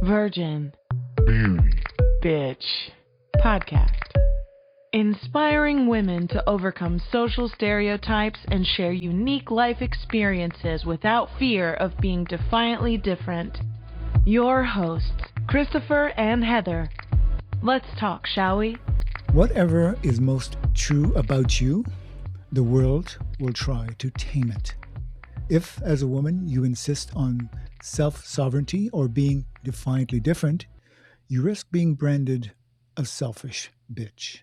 Virgin. Beauty. Bitch. Podcast. Inspiring women to overcome social stereotypes and share unique life experiences without fear of being defiantly different. Your hosts, Christopher and Heather. Let's talk, shall we? Whatever is most true about you, the world will try to tame it. If, as a woman, you insist on self-sovereignty or being defiantly different, you risk being branded a selfish bitch.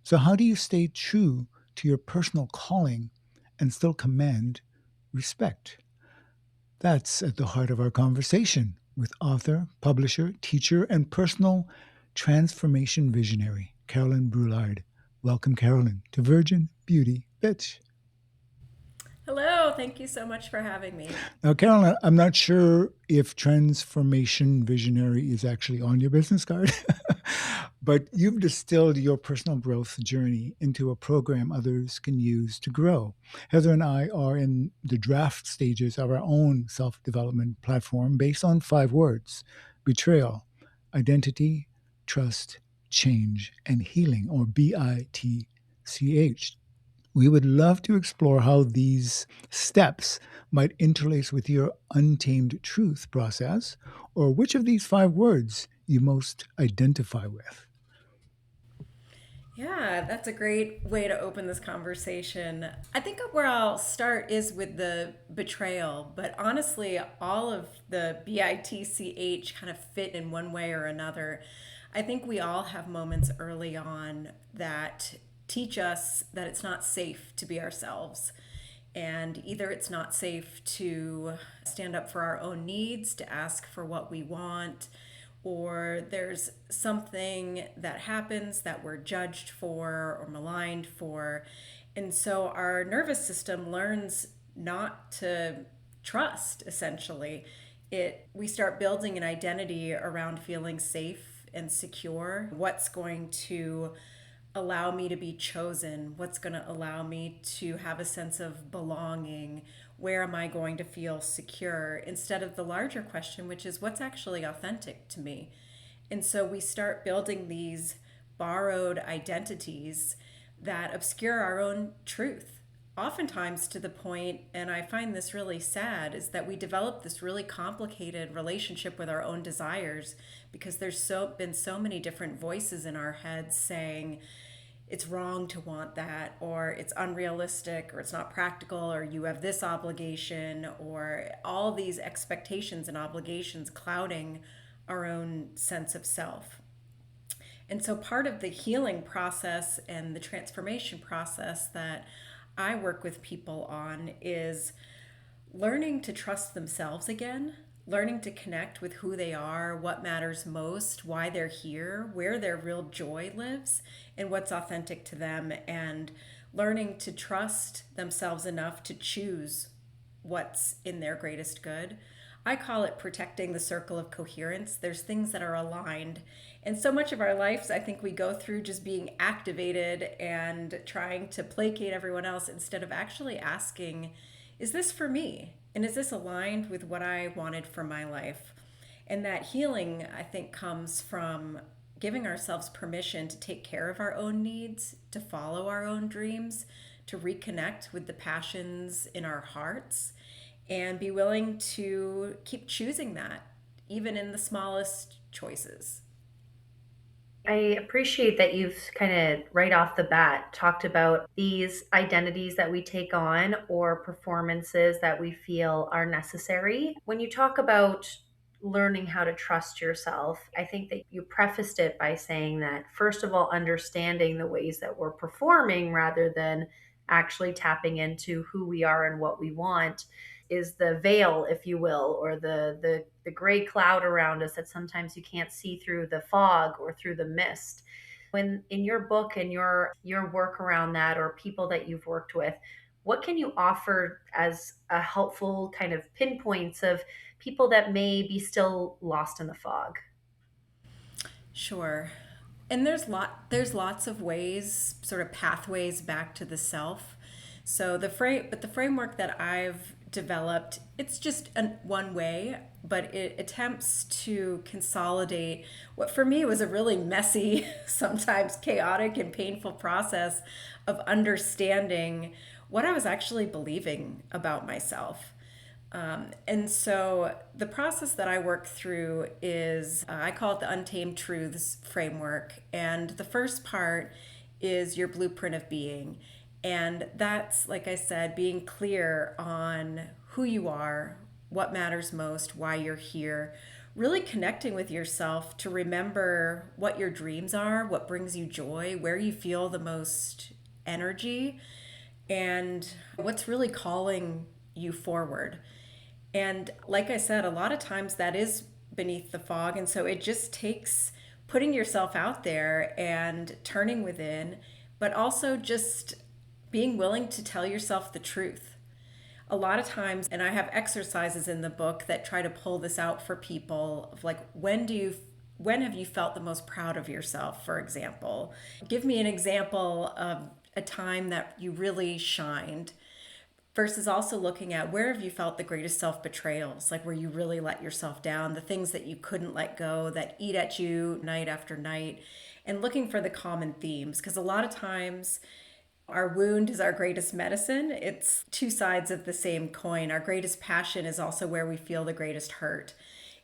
So how do you stay true to your personal calling and still command respect? That's at the heart of our conversation with author, publisher, teacher, and personal transformation visionary, Carolyn Brouillard. Welcome, Carolyn, to Virgin Beauty Bitch. Hello, thank you so much for having me. Now, Carolyn, I'm not sure if transformation visionary is actually on your business card, but you've distilled your personal growth journey into a program others can use to grow. Heather and I are in the draft stages of our own self-development platform based on 5 words: betrayal, identity, trust, change, and healing, or BITCH. We would love to explore how these steps might interlace with your Untamed Truth process, or which of these 5 words you most identify with. Yeah, that's a great way to open this conversation. I think where I'll start is with the betrayal, but honestly, all of the BITCH kind of fit in one way or another. I think we all have moments early on that teach us that it's not safe to be ourselves. And either it's not safe to stand up for our own needs, to ask for what we want, or there's something that happens that we're judged for or maligned for. And so our nervous system learns not to trust, essentially. We start building an identity around feeling safe and secure. What's going to allow me to be chosen? What's going to allow me to have a sense of belonging? Where am I going to feel secure? Instead of the larger question, which is what's actually authentic to me? And so we start building these borrowed identities that obscure our own truth. Oftentimes to the point, and I find this really sad, is that we develop this really complicated relationship with our own desires because there's been so many different voices in our heads saying it's wrong to want that, or it's unrealistic, or it's not practical, or you have this obligation, or all these expectations and obligations clouding our own sense of self. And so part of the healing process and the transformation process that I work with people on is learning to trust themselves again, learning to connect with who they are, what matters most, why they're here, where their real joy lives, and what's authentic to them, and learning to trust themselves enough to choose what's in their greatest good. I call it protecting the circle of coherence. There's things that are aligned. And so much of our lives, I think we go through just being activated and trying to placate everyone else instead of actually asking, is this for me? And is this aligned with what I wanted for my life? And that healing, I think, comes from giving ourselves permission to take care of our own needs, to follow our own dreams, to reconnect with the passions in our hearts, and be willing to keep choosing that, even in the smallest choices. I appreciate that you've kind of right off the bat talked about these identities that we take on or performances that we feel are necessary. When you talk about learning how to trust yourself, I think that you prefaced it by saying that, first of all, understanding the ways that we're performing rather than actually tapping into who we are and what we want is the veil, if you will, or the gray cloud around us that sometimes you can't see through the fog or through the mist. When in your book and your work around that, or people that you've worked with, what can you offer as a helpful kind of pinpoints of people that may be still lost in the fog? Sure. And there's lots of ways, sort of pathways back to the self. So the framework that I've developed. It's just one way, but it attempts to consolidate what for me was a really messy, sometimes chaotic and painful process of understanding what I was actually believing about myself. And so the process that I work through is, I call it the Untamed Truths framework. And the first part is your blueprint of being. And that's, like I said, being clear on who you are, what matters most, why you're here, really connecting with yourself to remember what your dreams are, what brings you joy, where you feel the most energy, and what's really calling you forward. And like I said, a lot of times that is beneath the fog. And so it just takes putting yourself out there and turning within, but also just being willing to tell yourself the truth. A lot of times, and I have exercises in the book that try to pull this out for people of like, when have you felt the most proud of yourself, for example? Give me an example of a time that you really shined, versus also looking at where have you felt the greatest self-betrayals, like where you really let yourself down, the things that you couldn't let go that eat at you night after night, and looking for the common themes. Because a lot of times our wound is our greatest medicine. It's two sides of the same coin. Our greatest passion is also where we feel the greatest hurt.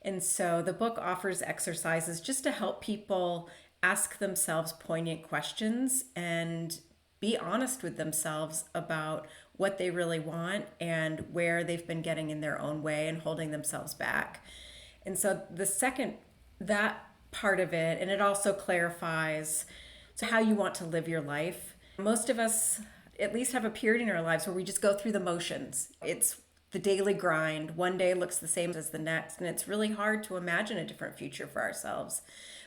And so the book offers exercises just to help people ask themselves poignant questions and be honest with themselves about what they really want and where they've been getting in their own way and holding themselves back. And so the second, that part of it, and it also clarifies how you want to live your life. Most of us at least have a period in our lives where we just go through the motions. It's the daily grind. One day looks the same as the next, and it's really hard to imagine a different future for ourselves.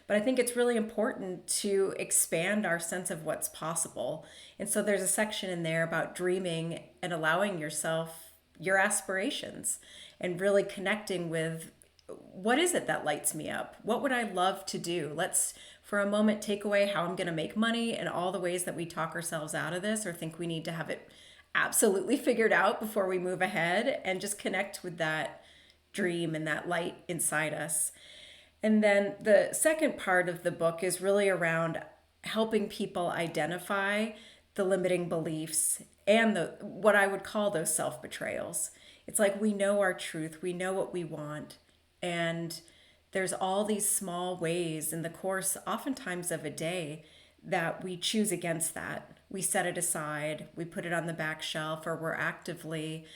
But I think it's really important to expand our sense of what's possible. And so there's a section in there about dreaming and allowing yourself your aspirations and really connecting with, what is it that lights me up? What would I love to do? Let's, for a moment, take away how I'm going to make money and all the ways that we talk ourselves out of this or think we need to have it absolutely figured out before we move ahead, and just connect with that dream and that light inside us. And then the second part of the book is really around helping people identify the limiting beliefs and the what I would call those self-betrayals. It's like we know our truth, we know what we want, and there's all these small ways in the course, oftentimes of a day, that we choose against that. We set it aside, we put it on the back shelf, or we're actively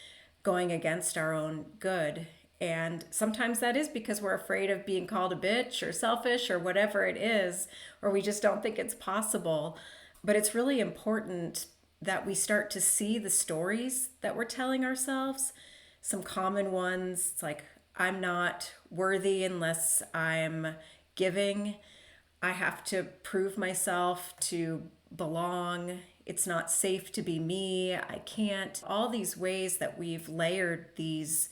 going against our own good. And sometimes that is because we're afraid of being called a bitch or selfish or whatever it is, or we just don't think it's possible. But it's really important that we start to see the stories that we're telling ourselves. Some common ones, like, I'm not worthy unless I'm giving. I have to prove myself to belong. It's not safe to be me. I can't. All these ways that we've layered these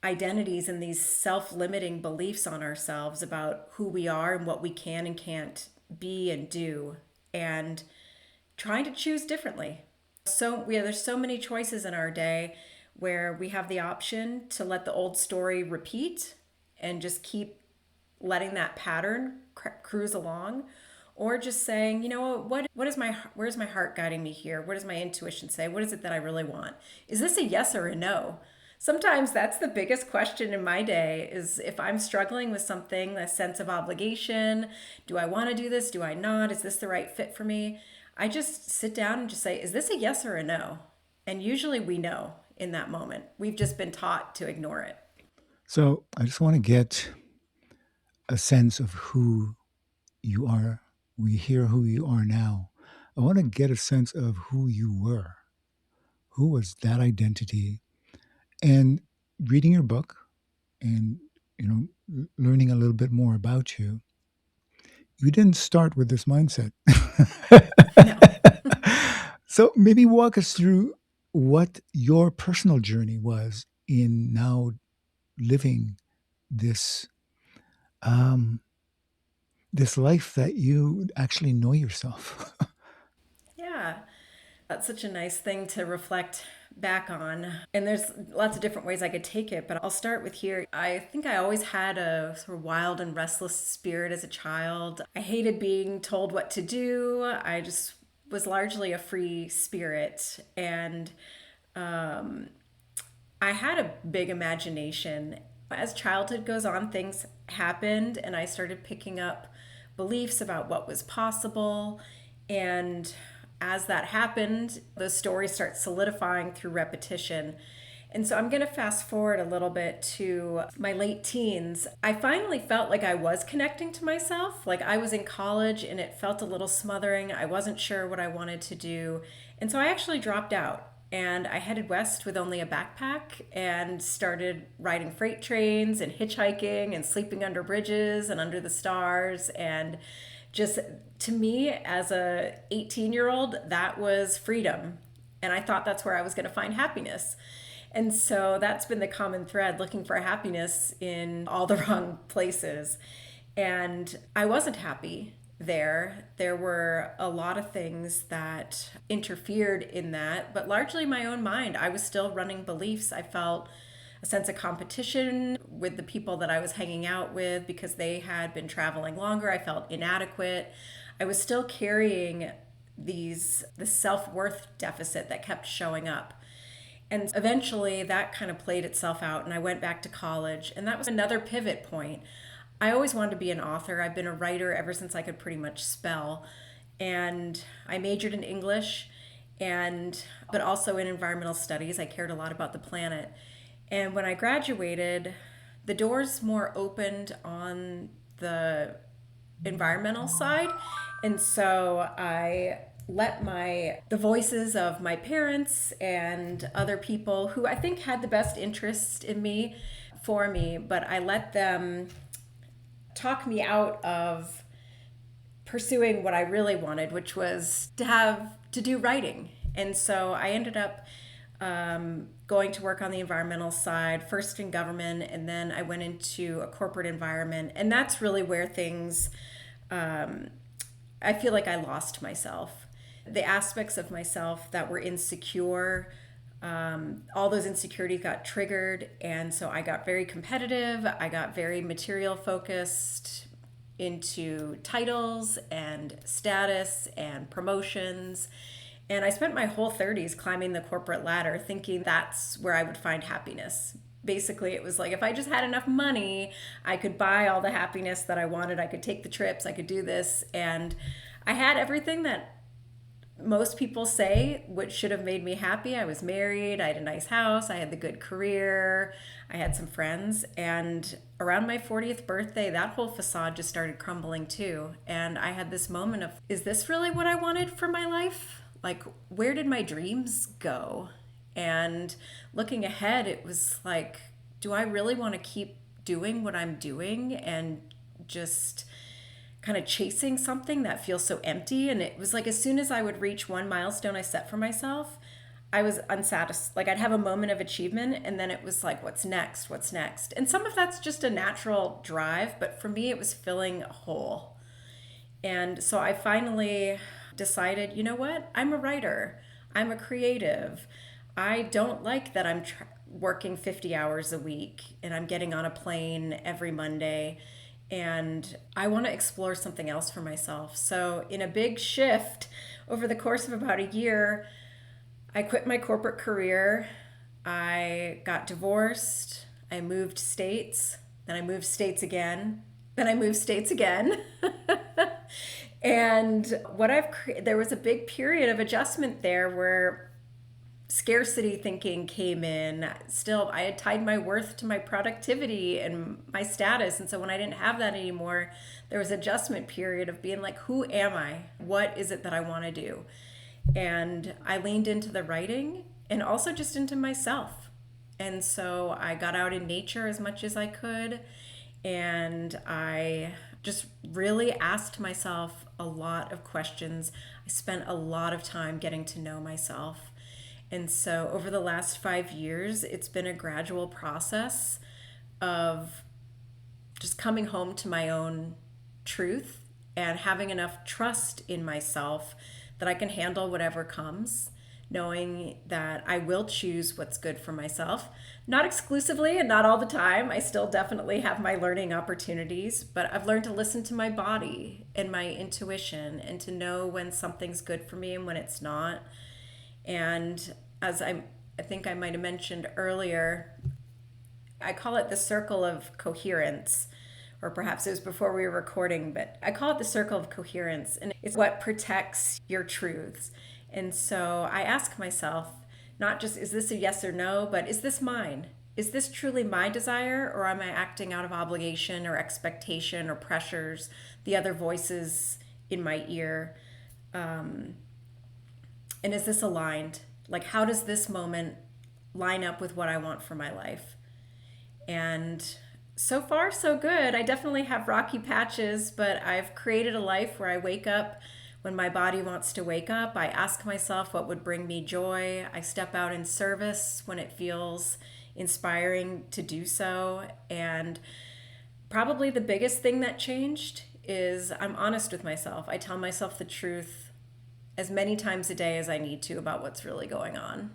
identities and these self-limiting beliefs on ourselves about who we are and what we can and can't be and do, and trying to choose differently. There's so many choices in our day where we have the option to let the old story repeat and just keep letting that pattern cruise along, or just saying, you know where's my heart guiding me here? What does my intuition say? What is it that I really want? Is this a yes or a no? Sometimes that's the biggest question in my day, is if I'm struggling with something, a sense of obligation. Do I want to do this? Do I not? Is this the right fit for me? I just sit down and just say, is this a yes or a no? And usually we know in that moment. We've just been taught to ignore it. So I just want to get a sense of who you are. We hear who you are now. I want to get a sense of who you were. Who was that identity? And reading your book and, learning a little bit more about you, you didn't start with this mindset. No. So maybe walk us through what your personal journey was in now living this this life that you actually know yourself. Yeah. That's such a nice thing to reflect back on. And there's lots of different ways I could take it, but I'll start with here. I think I always had a sort of wild and restless spirit as a child. I hated being told what to do. I just was largely a free spirit. And I had a big imagination. As childhood goes on, things happened, and I started picking up beliefs about what was possible. And as that happened, those stories start solidifying through repetition. And so I'm going to fast forward a little bit to my late teens. I finally felt like I was connecting to myself. Like I was in college and it felt a little smothering. I wasn't sure what I wanted to do. And so I actually dropped out. And I headed west with only a backpack and started riding freight trains and hitchhiking and sleeping under bridges and under the stars. And just to me, as a 18-year-old, that was freedom. And I thought that's where I was going to find happiness. And so that's been the common thread, looking for happiness in all the wrong places. And I wasn't happy there. There were a lot of things that interfered in that, but largely my own mind. I was still running beliefs. I felt a sense of competition with the people that I was hanging out with because they had been traveling longer. I felt inadequate. I was still carrying this self-worth deficit that kept showing up. And eventually that kind of played itself out and I went back to college, and that was another pivot point. I always wanted to be an author. I've been a writer ever since I could pretty much spell. And I majored in English but also in environmental studies. I cared a lot about the planet. And when I graduated, the doors more opened on the environmental side. And so I let the voices of my parents and other people who I think had the best interest in me for me, but I let them talk me out of pursuing what I really wanted, which was to do writing. And so I ended up going to work on the environmental side, first in government, and then I went into a corporate environment. And that's really where things, I feel like I lost myself. The aspects of myself that were insecure, all those insecurities got triggered. And so I got very competitive. I got very material focused into titles and status and promotions. And I spent my whole 30s climbing the corporate ladder thinking that's where I would find happiness. Basically, it was like if I just had enough money, I could buy all the happiness that I wanted. I could take the trips, I could do this. And I had everything that most people say which should have made me happy. I was married, I had a nice house, I had the good career, I had some friends. And around my 40th birthday, that whole facade just started crumbling too. And I had this moment of, is this really what I wanted for my life? Like, where did my dreams go? And looking ahead, it was like, do I really want to keep doing what I'm doing and just kind of chasing something that feels so empty? And it was like, as soon as I would reach one milestone I set for myself, I was unsatisfied. Like I'd have a moment of achievement and then it was like, what's next? What's next? And some of that's just a natural drive, but for me, it was filling a hole. And so I finally decided, you know what? I'm a writer. I'm a creative. I don't like that I'm working 50 hours a week and I'm getting on a plane every Monday. And I want to explore something else for myself. So in a big shift over the course of about a year, I quit my corporate career. I got divorced. I moved states. Then I moved states again. Then I moved states again. And there was a big period of adjustment there where scarcity thinking came in. Still, I had tied my worth to my productivity and my status. And so when I didn't have that anymore, there was an adjustment period of being like, who am I? What is it that I want to do? And I leaned into the writing and also just into myself. And so I got out in nature as much as I could. And I just really asked myself a lot of questions. I spent a lot of time getting to know myself. And so over the last 5 years, it's been a gradual process of just coming home to my own truth and having enough trust in myself that I can handle whatever comes. knowing that I will choose what's good for myself. Not exclusively and not all the time. I still definitely have my learning opportunities, but I've learned to listen to my body and my intuition and to know when something's good for me and when it's not. And as I think I might have mentioned earlier, I call it the circle of coherence, or perhaps it was before we were recording, but I call it the circle of coherence, and it's what protects your truths. And so I ask myself, not just is this a yes or no, but is this mine? Is this truly my desire, or am I acting out of obligation or expectation or pressures, the other voices in my ear? And is this aligned? Like, how does this moment line up with what I want for my life? And so far, so good. I definitely have rocky patches, but I've created a life where I wake up when my body wants to wake up. I ask myself what would bring me joy. I step out in service when it feels inspiring to do so. And probably the biggest thing that changed is I'm honest with myself. I tell myself the truth as many times a day as I need to about what's really going on.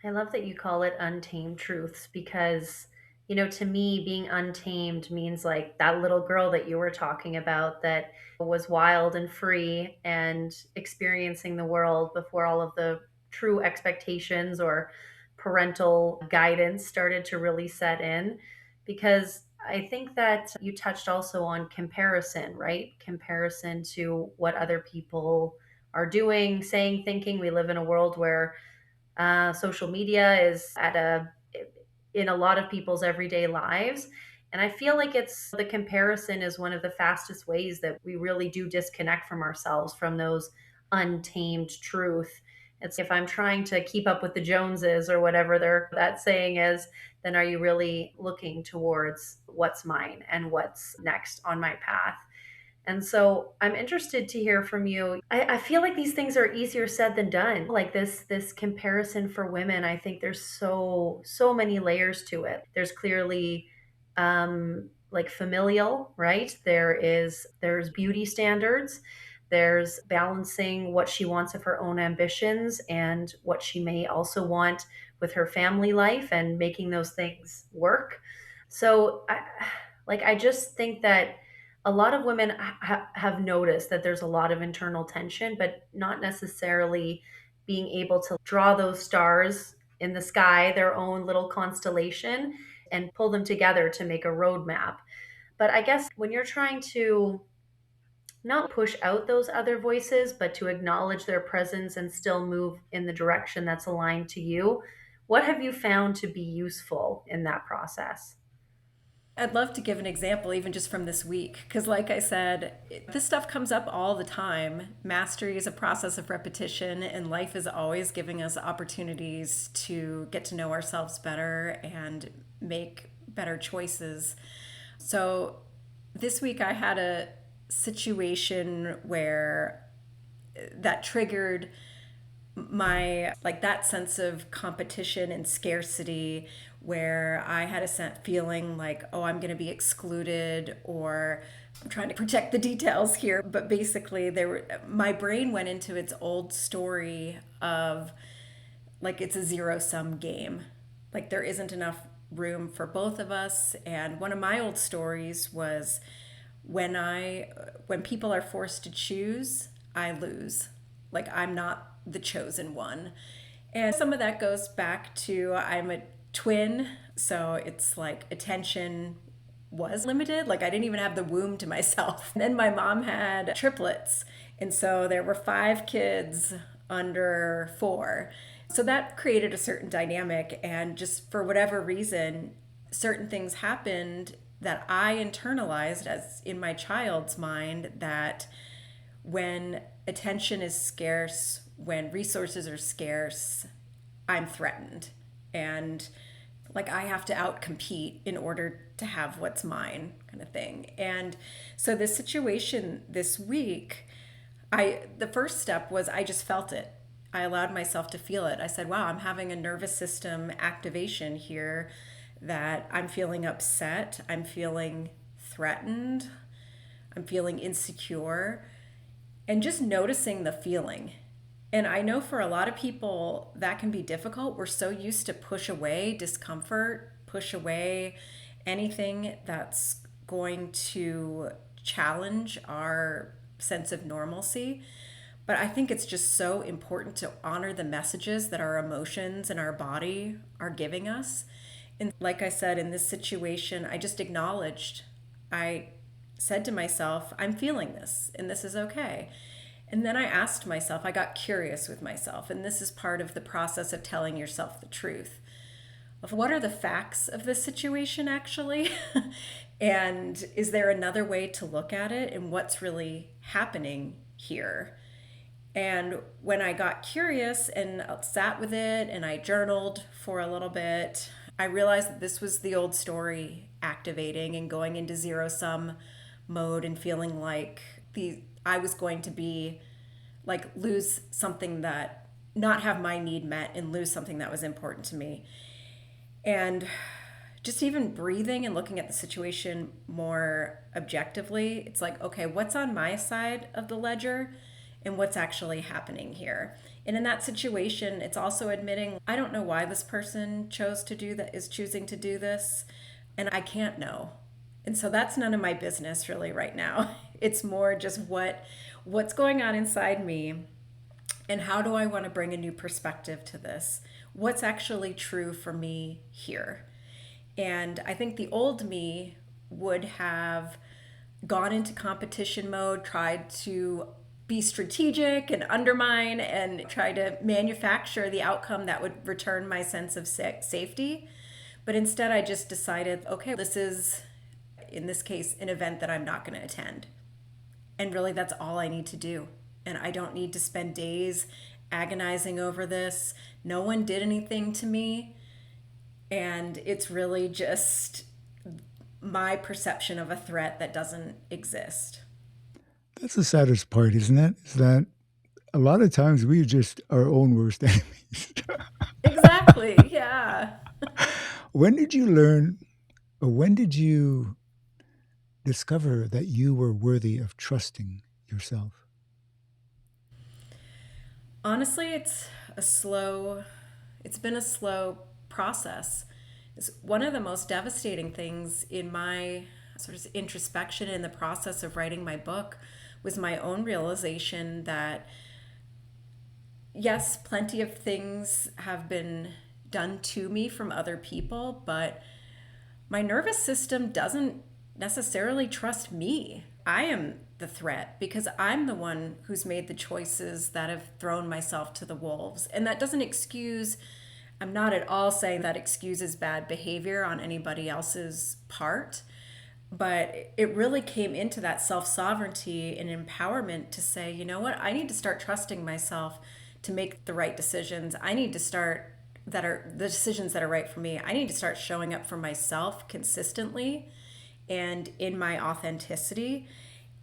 I love that you call it Untamed Truths because, to me, being untamed means like that little girl that you were talking about that was wild and free and experiencing the world before all of the true expectations or parental guidance started to really set in. Because I think that you touched also on comparison, right? Comparison to what other people are doing, saying, thinking. We live in a world where social media is in a lot of people's everyday lives. And I feel like it's the comparison is one of the fastest ways that we really do disconnect from ourselves, from those untamed truth. It's if I'm trying to keep up with the Joneses or whatever that saying is, then are you really looking towards what's mine and what's next on my path? And so I'm interested to hear from you. I feel like these things are easier said than done. Like this comparison for women, I think there's so many layers to it. There's clearly like familial, right? There's beauty standards. There's balancing what she wants of her own ambitions and what she may also want with her family life and making those things work. So I just think that a lot of women have noticed that there's a lot of internal tension, but not necessarily being able to draw those stars in the sky, their own little constellation, and pull them together to make a roadmap. But I guess when you're trying to not push out those other voices, but to acknowledge their presence and still move in the direction that's aligned to you, what have you found to be useful in that process? I'd love to give an example, even just from this week, because, like I said, this stuff comes up all the time. Mastery is a process of repetition, and life is always giving us opportunities to get to know ourselves better and make better choices. So, this week I had a situation where that triggered my that sense of competition and scarcity, where I had a feeling like, oh, I'm going to be excluded, or I'm trying to protect the details here, but basically my brain went into its old story of like it's a zero sum game, like there isn't enough room for both of us. And one of my old stories was when people are forced to choose, I lose. Like I'm not the chosen one. And some of that goes back to I'm a twin, so it's like attention was limited. Like I didn't even have the womb to myself. And then my mom had triplets, and so there were 5 kids under 4. So that created a certain dynamic, and just for whatever reason, certain things happened that I internalized as in my child's mind, that when attention is scarce, when resources are scarce, I'm threatened. And like I have to outcompete in order to have what's mine, kind of thing. And so this situation this week, the first step was I just felt it. I allowed myself to feel it. I said, wow, I'm having a nervous system activation here, that I'm feeling upset, I'm feeling threatened, I'm feeling insecure. and just noticing the feeling. And I know for a lot of people that can be difficult. We're so used to push away discomfort, push away anything that's going to challenge our sense of normalcy. But I think it's just so important to honor the messages that our emotions and our body are giving us. And like I said, in this situation, I just acknowledged, I said to myself, I'm feeling this and this is okay. And then I asked myself, I got curious with myself, and this is part of the process of telling yourself the truth of what are the facts of this situation actually? And is there another way to look at it and what's really happening here? And when I got curious and sat with it and I journaled for a little bit, I realized that this was the old story activating and going into zero sum mode and feeling like I was going to be like lose something that not have my need met and lose something that was important to me. And just even breathing and looking at the situation more objectively, it's like, okay, what's on my side of the ledger and what's actually happening here? And in that situation, it's also admitting, I don't know why this person is choosing to do this, and I can't know. And so that's none of my business really right now. It's more just what's going on inside me and how do I want to bring a new perspective to this? What's actually true for me here? And I think the old me would have gone into competition mode, tried to be strategic and undermine and try to manufacture the outcome that would return my sense of safety. But instead, I just decided, okay, this is, in this case, an event that I'm not going to attend. And really, that's all I need to do. And I don't need to spend days agonizing over this. No one did anything to me. And it's really just my perception of a threat that doesn't exist. That's the saddest part, isn't it? Is that a lot of times we're just our own worst enemies. Exactly, yeah. When did you learn, or when did you discover that you were worthy of trusting yourself? Honestly, it's been a slow process. It's one of the most devastating things in my sort of introspection in the process of writing my book was my own realization that yes, plenty of things have been done to me from other people, but my nervous system doesn't necessarily trust me. I am the threat because I'm the one who's made the choices that have thrown myself to the wolves. And that doesn't excuse, I'm not at all saying that excuses bad behavior on anybody else's part, but it really came into that self-sovereignty and empowerment to say, you know what, I need to start trusting myself to make the right decisions. I need to start that are the decisions that are right for me. I need to start showing up for myself consistently and in my authenticity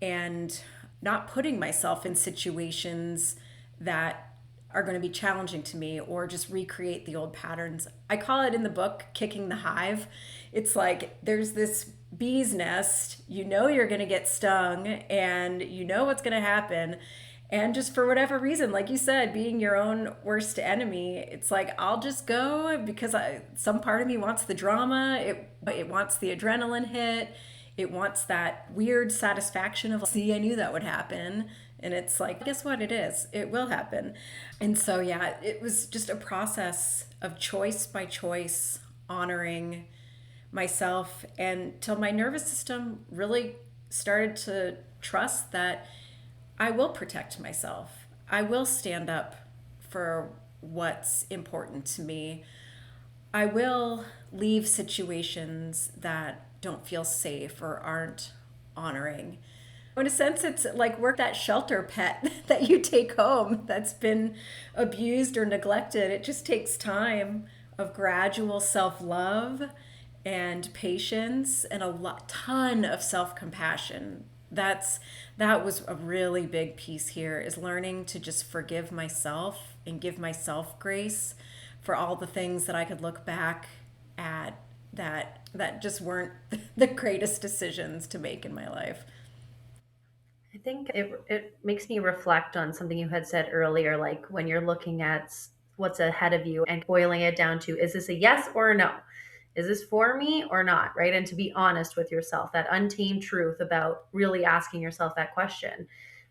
and not putting myself in situations that are going to be challenging to me or just recreate the old patterns. I call it in the book kicking the hive. It's like there's this bee's nest, you know you're going to get stung and you know what's going to happen. And just for whatever reason, like you said, being your own worst enemy, it's like, I'll just go because some part of me wants the drama. It wants the adrenaline hit. It wants that weird satisfaction of, see, I knew that would happen. And it's like, guess what it is? It will happen. And so, yeah, it was just a process of choice by choice, honoring myself, and till my nervous system really started to trust that I will protect myself. I will stand up for what's important to me. I will leave situations that don't feel safe or aren't honoring. In a sense, it's like work that shelter pet that you take home that's been abused or neglected. It just takes time of gradual self-love and patience and ton of self-compassion. That was a really big piece here, is learning to just forgive myself and give myself grace for all the things that I could look back at that just weren't the greatest decisions to make in my life. I think it makes me reflect on something you had said earlier, like when you're looking at what's ahead of you and boiling it down to, is this a yes or a no? Is this for me or not? Right. And to be honest with yourself, that untamed truth about really asking yourself that question.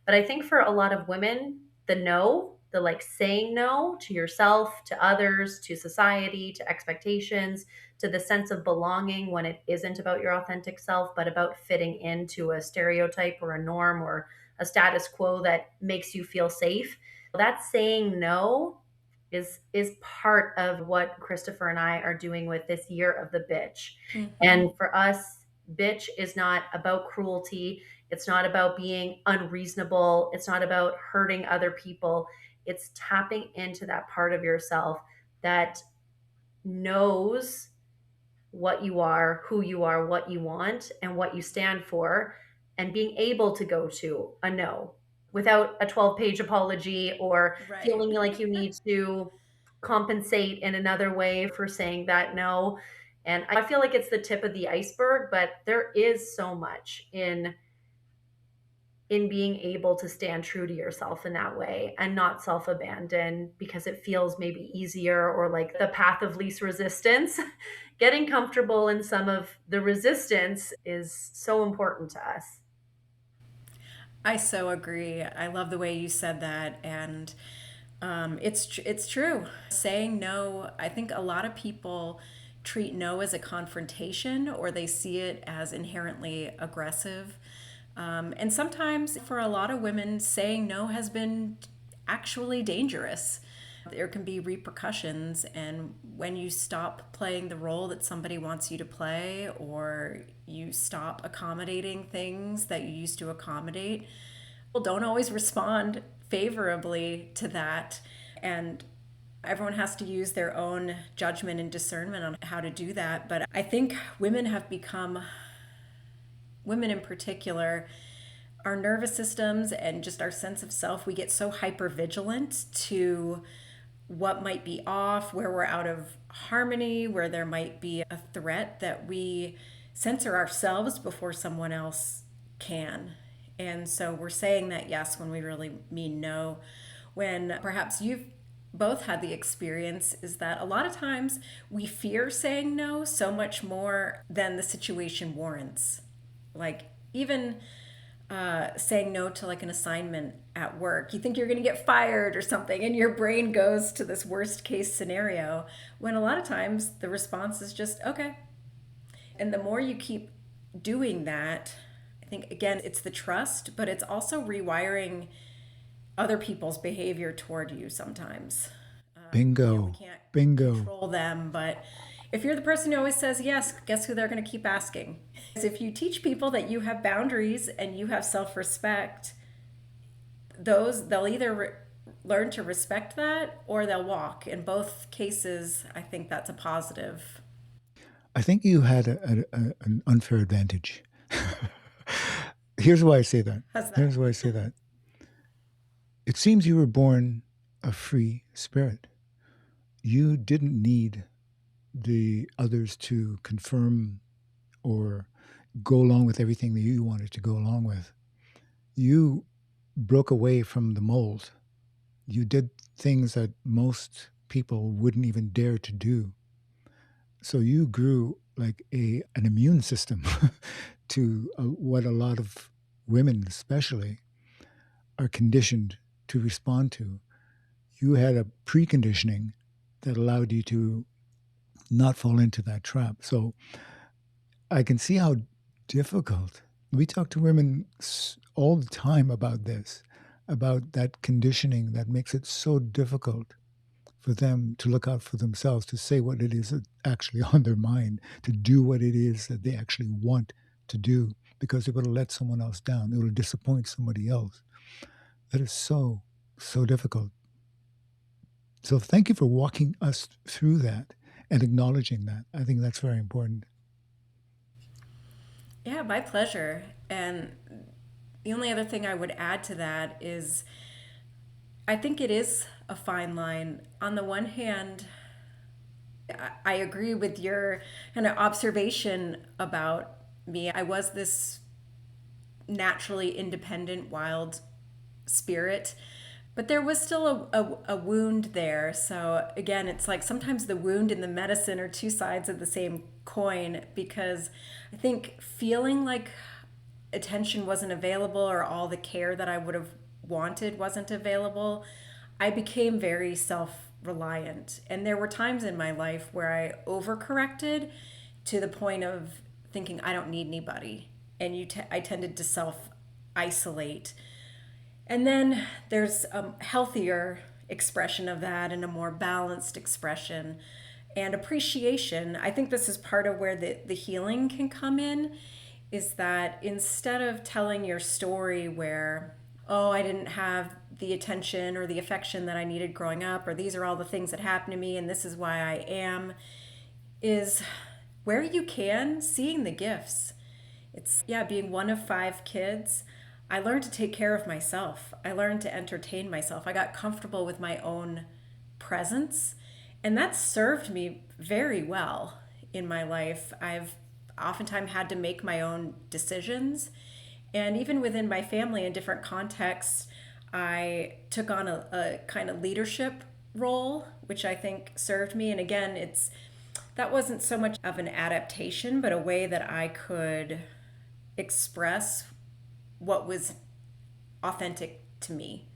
But I think for a lot of women, the no, the like saying no to yourself, to others, to society, to expectations, to the sense of belonging when it isn't about your authentic self, but about fitting into a stereotype or a norm or a status quo that makes you feel safe. That saying no is part of what Christopher and I are doing with this year of the bitch. Mm-hmm. And for us, bitch is not about cruelty. It's not about being unreasonable. It's not about hurting other people. It's tapping into that part of yourself that knows what you are, who you are, what you want, and what you stand for, and being able to go to a no without a 12-page apology or feeling like you need to compensate in another way for saying that no. And I feel like it's the tip of the iceberg, but there is so much in being able to stand true to yourself in that way and not self-abandon because it feels maybe easier or like the path of least resistance. Getting comfortable in some of the resistance is so important to us. I so agree. I love the way you said that. And it's true. Saying no, I think a lot of people treat no as a confrontation or they see it as inherently aggressive. And sometimes for a lot of women, saying no has been actually dangerous. There can be repercussions, and when you stop playing the role that somebody wants you to play, or you stop accommodating things that you used to accommodate, people don't always respond favorably to that. And everyone has to use their own judgment and discernment on how to do that. But I think women in particular, our nervous systems and just our sense of self, we get so hyper vigilant to what might be off, where we're out of harmony, where there might be a threat, that we censor ourselves before someone else can. And so we're saying that yes when we really mean no. When perhaps you've both had the experience is that a lot of times we fear saying no so much more than the situation warrants. Like even saying no to like an assignment at work. You think you're going to get fired or something, and your brain goes to this worst case scenario, when a lot of times the response is just, okay. And the more you keep doing that, I think, again, it's the trust, but it's also rewiring other people's behavior toward you sometimes. Bingo. We can't Bingo. control them, but if you're the person who always says yes, guess who they're going to keep asking? If you teach people that you have boundaries and you have self-respect, they'll either learn to respect that or they'll walk. In both cases, I think that's a positive. I think you had an unfair advantage. Here's why I say that. Here's why I say that. It seems you were born a free spirit. You didn't need the others to confirm or go along with everything that you wanted to go along with. You broke away from the mold. You did things that most people wouldn't even dare to do. So you grew like an immune system to what a lot of women especially are conditioned to respond to. You had a preconditioning that allowed you to not fall into that trap. So I can see how difficult. We talk to women all the time about this, about that conditioning that makes it so difficult for them to look out for themselves, to say what it is actually on their mind, to do what it is that they actually want to do, because it will let someone else down. It will disappoint somebody else. That is so, so difficult. So thank you for walking us through that and acknowledging that. I think that's very important. Yeah, my pleasure. And the only other thing I would add to that is I think it is a fine line. On the one hand, I agree with your kind of observation about me. I was this naturally independent, wild spirit. But there was still a wound there. So again, it's like sometimes the wound and the medicine are two sides of the same coin, because I think feeling like attention wasn't available or all the care that I would have wanted wasn't available, I became very self-reliant. And there were times in my life where I overcorrected to the point of thinking I don't need anybody. And I tended to self-isolate. And then there's a healthier expression of that and a more balanced expression and appreciation. I think this is part of where the healing can come in, is that instead of telling your story where, oh, I didn't have the attention or the affection that I needed growing up, or these are all the things that happened to me and this is why I am, is where you can, seeing the gifts. It's, yeah, being one of 5 kids, I learned to take care of myself. I learned to entertain myself. I got comfortable with my own presence, and that served me very well in my life. I've oftentimes had to make my own decisions, and even within my family in different contexts, I took on a kind of leadership role, which I think served me. And again, that wasn't so much of an adaptation, but a way that I could express what was authentic to me.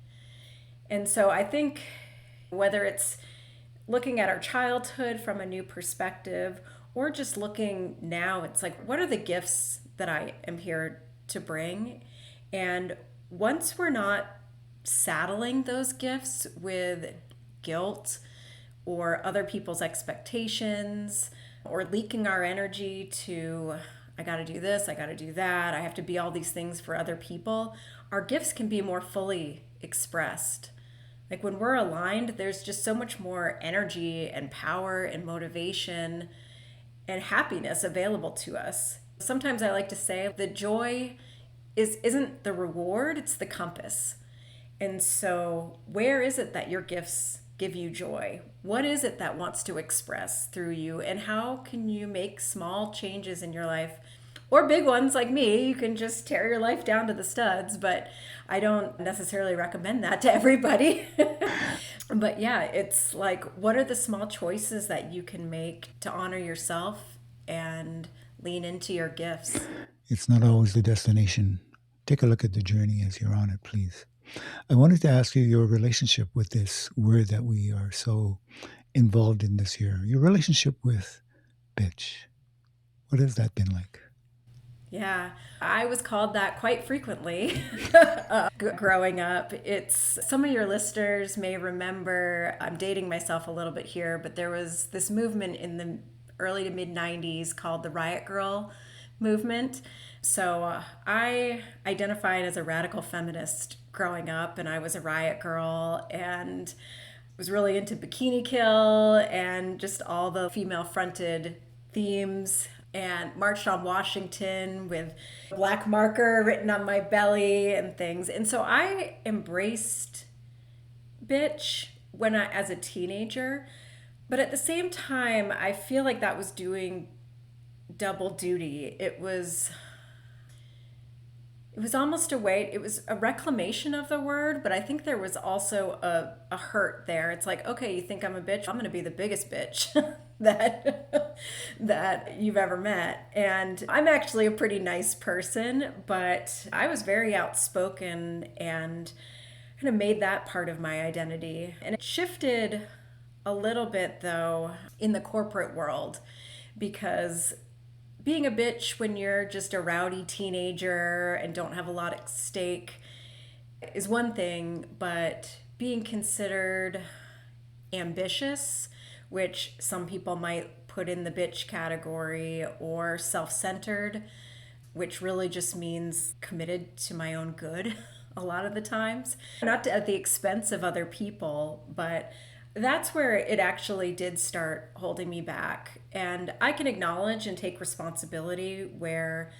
And so I think whether it's looking at our childhood from a new perspective or just looking now, it's like, what are the gifts that I am here to bring? And once we're not saddling those gifts with guilt or other people's expectations or leaking our energy to, I got to do this, I got to do that, I have to be all these things for other people, our gifts can be more fully expressed. Like when we're aligned, there's just so much more energy and power and motivation and happiness available to us. Sometimes I like to say the joy isn't the reward, it's the compass. And so where is it that your gifts give you joy? What is it that wants to express through you? And how can you make small changes in your life, or big ones like me? You can just tear your life down to the studs, but I don't necessarily recommend that to everybody. But yeah, it's like, what are the small choices that you can make to honor yourself and lean into your gifts? It's not always the destination. Take a look at the journey as you're on it, please. I wanted to ask you your relationship with this word that we are so involved in this year. Your relationship with bitch. What has that been like? Yeah, I was called that quite frequently growing up. Some of your listeners may remember, I'm dating myself a little bit here, but there was this movement in the early to mid 90s called the Riot Grrrl movement. So I identified as a radical feminist growing up, and I was a riot girl and was really into Bikini Kill and just all the female fronted themes, and marched on Washington with a black marker written on my belly and things. And so I embraced bitch as a teenager, but at the same time, I feel like that was doing double duty. It was almost it was a reclamation of the word, but I think there was also a hurt there. It's like, okay, you think I'm a bitch? I'm going to be the biggest bitch that you've ever met. And I'm actually a pretty nice person, but I was very outspoken and kind of made that part of my identity. And it shifted a little bit, though, in the corporate world, because being a bitch when you're just a rowdy teenager and don't have a lot at stake is one thing, but being considered ambitious, which some people might put in the bitch category, or self-centered, which really just means committed to my own good a lot of the times, not at the expense of other people, but that's where it actually did start holding me back. And I can acknowledge and take responsibility where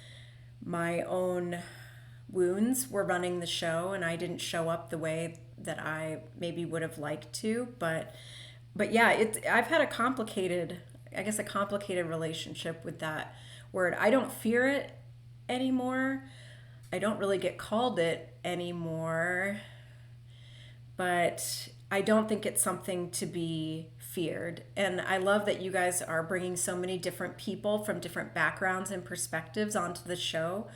my own wounds were running the show and I didn't show up the way that I maybe would have liked to. But yeah, I've had a complicated relationship with that word. I don't fear it anymore. I don't really get called it anymore, but I don't think it's something to be feared. And I love that you guys are bringing so many different people from different backgrounds and perspectives onto the show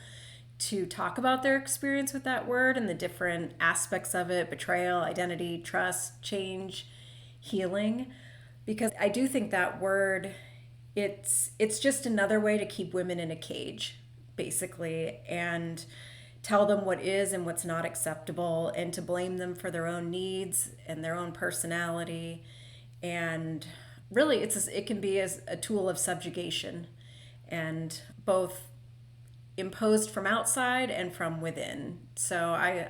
to talk about their experience with that word and the different aspects of it: betrayal, identity, trust, change, healing. Because I do think that word, it's just another way to keep women in a cage, basically, and tell them what is and what's not acceptable, and to blame them for their own needs and their own personality. And really, it can be as a tool of subjugation, and both imposed from outside and from within. So I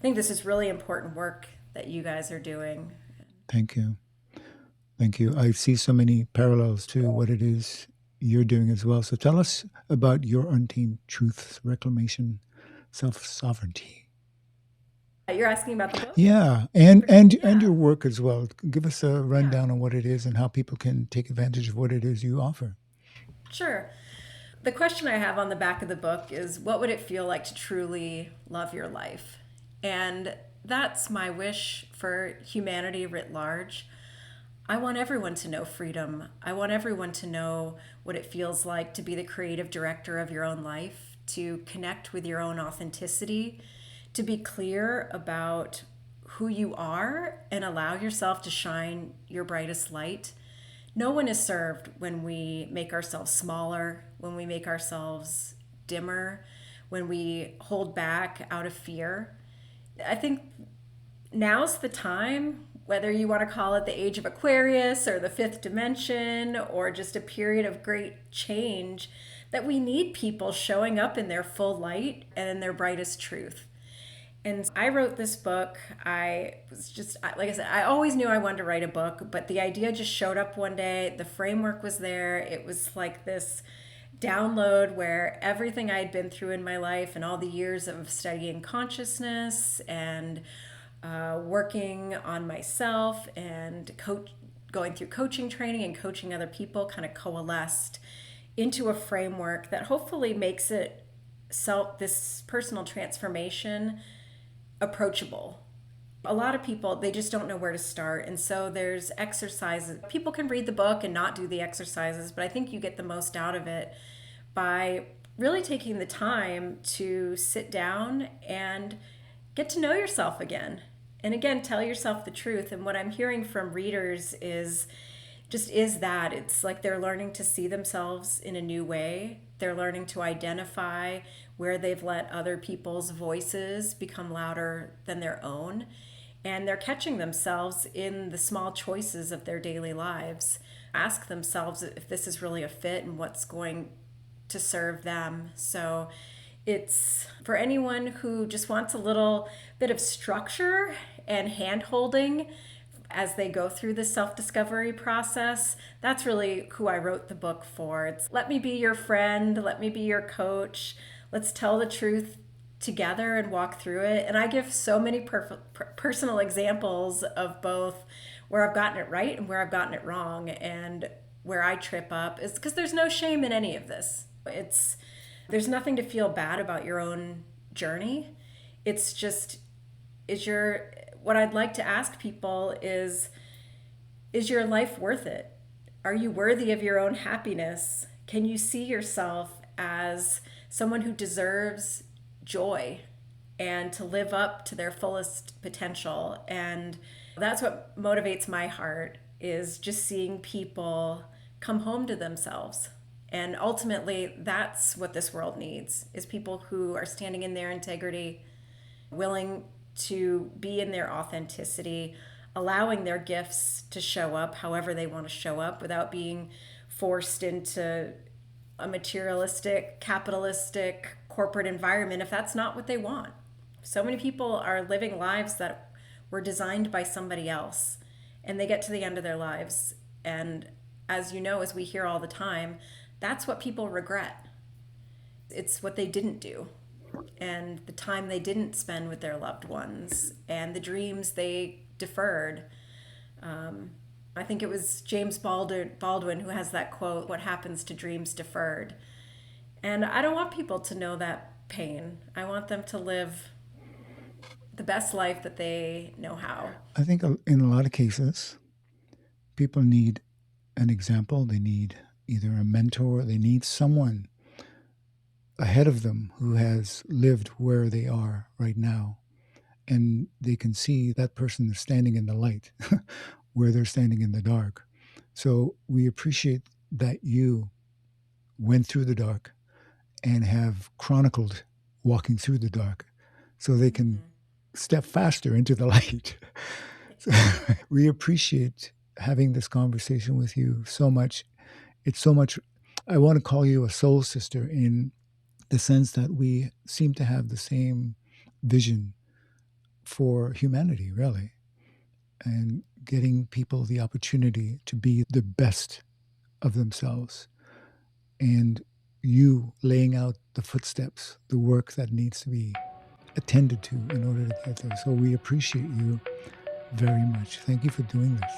think this is really important work that you guys are doing. Thank you. Thank you. I see so many parallels to what it is you're doing as well. So tell us about your Untamed Truths Reclamation Self-Sovereignty. You're asking about the book? Yeah, and your work as well. Give us a rundown on what it is and how people can take advantage of what it is you offer. Sure. The question I have on the back of the book is, what would it feel like to truly love your life? And that's my wish for humanity writ large. I want everyone to know freedom. I want everyone to know what it feels like to be the creative director of your own life, to connect with your own authenticity, to be clear about who you are and allow yourself to shine your brightest light. No one is served when we make ourselves smaller, when we make ourselves dimmer, when we hold back out of fear. I think now's the time, whether you want to call it the age of Aquarius or the fifth dimension or just a period of great change, that we need people showing up in their full light and in their brightest truth. And I wrote this book. I was just, like I said, I always knew I wanted to write a book, but the idea just showed up one day. The framework was there. It was like this download where everything I had been through in my life and all the years of studying consciousness and working on myself and going through coaching training and coaching other people kind of coalesced into a framework that hopefully makes it this personal transformation approachable. A lot of people, they just don't know where to start. And so there's exercises. People can read the book and not do the exercises, but I think you get the most out of it by really taking the time to sit down and get to know yourself again. And again, tell yourself the truth. And what I'm hearing from readers is that it's like they're learning to see themselves in a new way. They're learning to identify where they've let other people's voices become louder than their own. And they're catching themselves in the small choices of their daily lives. Ask themselves if this is really a fit and what's going to serve them. So it's for anyone who just wants a little bit of structure and hand-holding as they go through the self-discovery process. That's really who I wrote the book for. It's let me be your friend, let me be your coach. Let's tell the truth together and walk through it. And I give so many personal examples of both where I've gotten it right and where I've gotten it wrong, and where I trip up is because there's no shame in any of this. There's nothing to feel bad about your own journey. It's just, what I'd like to ask people is your life worth it? Are you worthy of your own happiness? Can you see yourself as someone who deserves joy and to live up to their fullest potential? And that's what motivates my heart, is just seeing people come home to themselves. And ultimately, that's what this world needs, is people who are standing in their integrity, willing to be in their authenticity, allowing their gifts to show up however they want to show up without being forced into a materialistic, capitalistic, corporate environment if that's not what they want. So many people are living lives that were designed by somebody else, and they get to the end of their lives. And as you know, as we hear all the time, that's what people regret. It's what they didn't do, and the time they didn't spend with their loved ones, and the dreams they deferred. I think it was James Baldwin who has that quote, "What happens to dreams deferred?" And I don't want people to know that pain. I want them to live the best life that they know how. I think in a lot of cases, people need an example. They need either a mentor, they need someone ahead of them who has lived where they are right now. And they can see that person is standing in the light where they're standing in the dark. So we appreciate that you went through the dark and have chronicled walking through the dark so they can step faster into the light. So we appreciate having this conversation with you so much. It's so much, I want to call you a soul sister in the sense that we seem to have the same vision for humanity, really, and getting people the opportunity to be the best of themselves. And you laying out the footsteps, the work that needs to be attended to in order to get there. So we appreciate you very much. Thank you for doing this.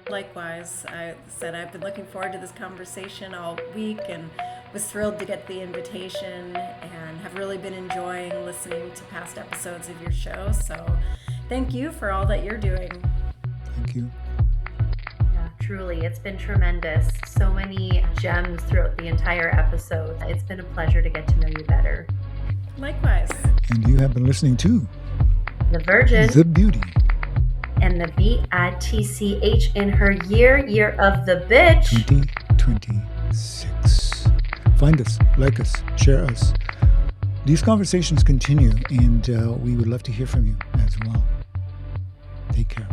Likewise, I said I've been looking forward to this conversation all week and was thrilled to get the invitation and have really been enjoying listening to past episodes of your show. So thank you for all that you're doing. Thank you. Yeah, truly, it's been tremendous. So many gems throughout the entire episode. It's been a pleasure to get to know you better. Likewise. And you have been listening to The Virgin. The Beauty. And the BITCH in her year of the bitch. 2026. Find us, like us, share us. These conversations continue, and we would love to hear from you as well. Take care.